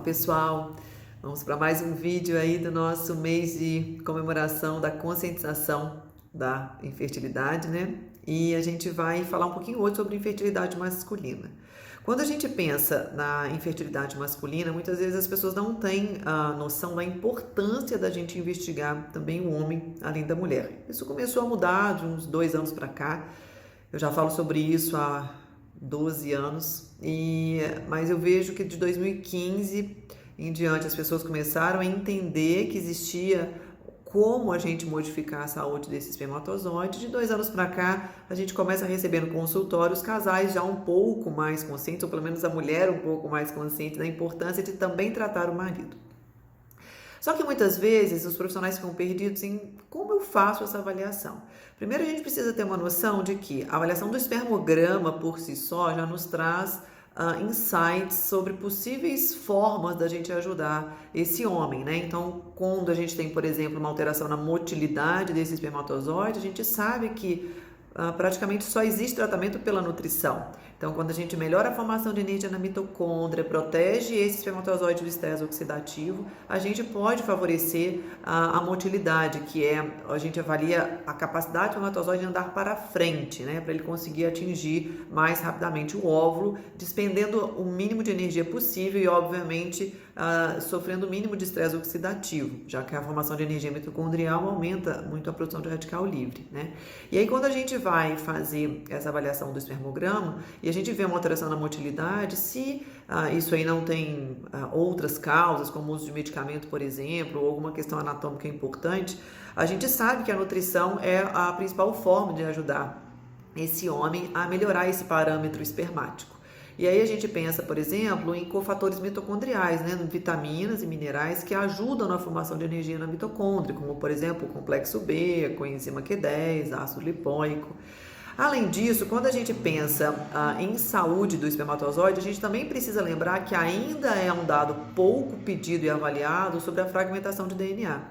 pessoal, vamos para mais um vídeo aí do nosso mês de comemoração da conscientização da infertilidade, né? E a gente vai falar um pouquinho hoje sobre infertilidade masculina. Quando a gente pensa na infertilidade masculina, muitas vezes as pessoas não têm a noção da importância da gente investigar também o homem além da mulher. Isso começou a mudar de uns 2 anos para cá. Eu já falo sobre isso há 12 anos, mas eu vejo que de 2015 em diante as pessoas começaram a entender que existia como a gente modificar a saúde desse espermatozoide. De 2 anos para cá, a gente começa a receber no consultório os casais já um pouco mais conscientes, ou pelo menos a mulher um pouco mais consciente da importância de também tratar o marido. Só que muitas vezes os profissionais ficam perdidos em como eu faço essa avaliação. Primeiro, a gente precisa ter uma noção de que a avaliação do espermograma por si só já nos traz insights sobre possíveis formas da gente ajudar esse homem, né? Então, quando a gente tem, por exemplo, uma alteração na motilidade desse espermatozoide, a gente sabe que praticamente só existe tratamento pela nutrição. Então, quando a gente melhora a formação de energia na mitocôndria, protege esse espermatozoide do estresse oxidativo, a gente pode favorecer a motilidade, que é, a gente avalia a capacidade do espermatozoide de andar para frente, né, para ele conseguir atingir mais rapidamente o óvulo, despendendo o mínimo de energia possível e, obviamente, sofrendo o mínimo de estresse oxidativo, já que a formação de energia mitocondrial aumenta muito a produção de radical livre, né? E aí, quando a gente vai fazer essa avaliação do espermograma e a gente vê uma alteração na motilidade, se isso aí não tem outras causas, como o uso de medicamento, por exemplo, ou alguma questão anatômica importante, a gente sabe que a nutrição é a principal forma de ajudar esse homem a melhorar esse parâmetro espermático. E aí a gente pensa, por exemplo, em cofatores mitocondriais, né, vitaminas e minerais que ajudam na formação de energia na mitocôndria, como, por exemplo, o complexo B, a coenzima Q10, ácido lipóico. Além disso, quando a gente pensa em saúde do espermatozoide, a gente também precisa lembrar que ainda é um dado pouco pedido e avaliado sobre a fragmentação de DNA.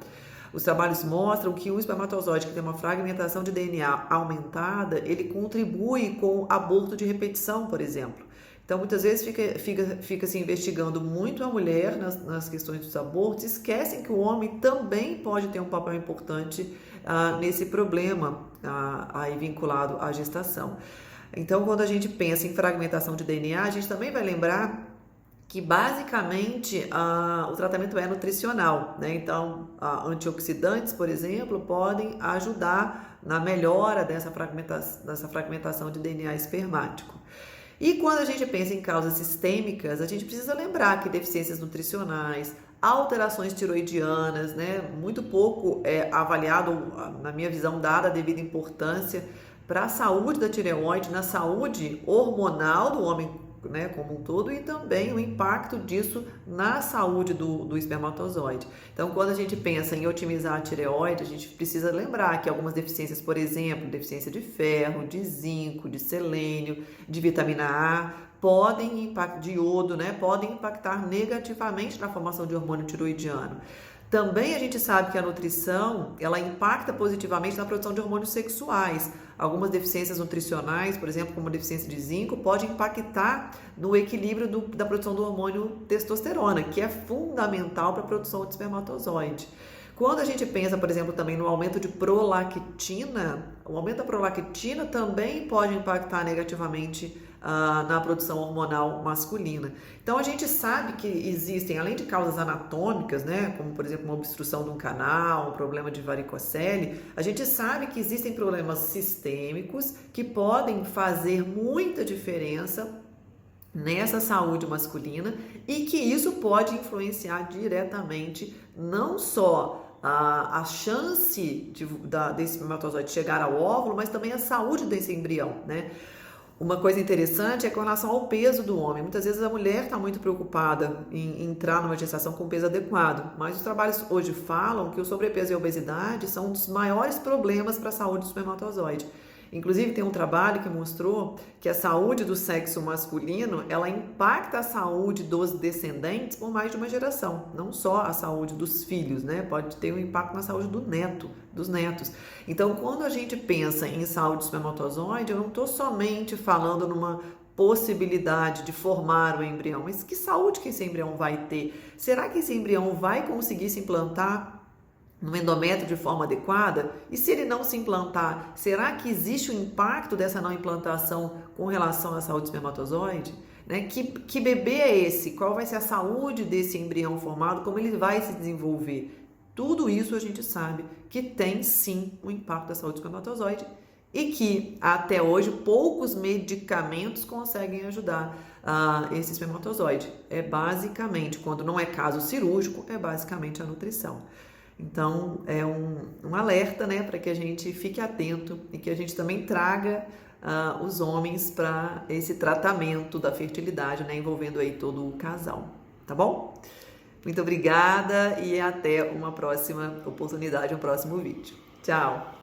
Os trabalhos mostram que o espermatozoide que tem uma fragmentação de DNA aumentada, ele contribui com aborto de repetição, por exemplo. Então, muitas vezes fica se investigando muito a mulher nas questões dos abortos, esquecem que o homem também pode ter um papel importante nesse problema aí vinculado à gestação. Então, quando a gente pensa em fragmentação de DNA, a gente também vai lembrar que basicamente o tratamento é nutricional, né? Então, antioxidantes, por exemplo, podem ajudar na melhora dessa fragmentação de DNA espermático. E quando a gente pensa em causas sistêmicas, a gente precisa lembrar que deficiências nutricionais, alterações tiroidianas, né, muito pouco é avaliado, na minha visão, dada a devida importância para a saúde da tireoide, na saúde hormonal do homem, né, como um todo, e também o impacto disso na saúde do espermatozoide. Então, quando a gente pensa em otimizar a tireoide, a gente precisa lembrar que algumas deficiências, por exemplo, deficiência de ferro, de zinco, de selênio, de vitamina A, de iodo, né, podem impactar negativamente na formação de hormônio tiroidiano. Também a gente sabe que a nutrição, ela impacta positivamente na produção de hormônios sexuais. Algumas deficiências nutricionais, por exemplo, como a deficiência de zinco, pode impactar no equilíbrio da produção do hormônio testosterona, que é fundamental para a produção de espermatozoide. Quando a gente pensa, por exemplo, também no aumento de prolactina, o aumento da prolactina também pode impactar negativamente na produção hormonal masculina. Então, a gente sabe que existem, além de causas anatômicas, né, como, por exemplo, uma obstrução de um canal, um problema de varicocele, a gente sabe que existem problemas sistêmicos que podem fazer muita diferença nessa saúde masculina e que isso pode influenciar diretamente não só a chance desse espermatozoide chegar ao óvulo, mas também a saúde desse embrião, né? Uma coisa interessante é com relação ao peso do homem. Muitas vezes a mulher está muito preocupada em entrar numa gestação com peso adequado, mas os trabalhos hoje falam que o sobrepeso e a obesidade são um dos maiores problemas para a saúde do espermatozoide. Inclusive, tem um trabalho que mostrou que a saúde do sexo masculino, ela impacta a saúde dos descendentes por mais de uma geração. Não só a saúde dos filhos, né? Pode ter um impacto na saúde dos netos. Então, quando a gente pensa em saúde do espermatozoide, eu não estou somente falando numa possibilidade de formar o embrião. Mas que saúde que esse embrião vai ter? Será que esse embrião vai conseguir se implantar no endométrio de forma adequada? E se ele não se implantar, será que existe um impacto dessa não implantação com relação à saúde do espermatozoide? Né? Que bebê é esse? Qual vai ser a saúde desse embrião formado? Como ele vai se desenvolver? Tudo isso a gente sabe que tem sim um impacto da saúde do espermatozoide e que até hoje poucos medicamentos conseguem ajudar esse espermatozoide. É basicamente, quando não é caso cirúrgico, é basicamente a nutrição. Então, é um alerta, né, para que a gente fique atento e que a gente também traga os homens para esse tratamento da fertilidade, né, envolvendo aí todo o casal, tá bom? Muito obrigada e até uma próxima oportunidade, um próximo vídeo. Tchau!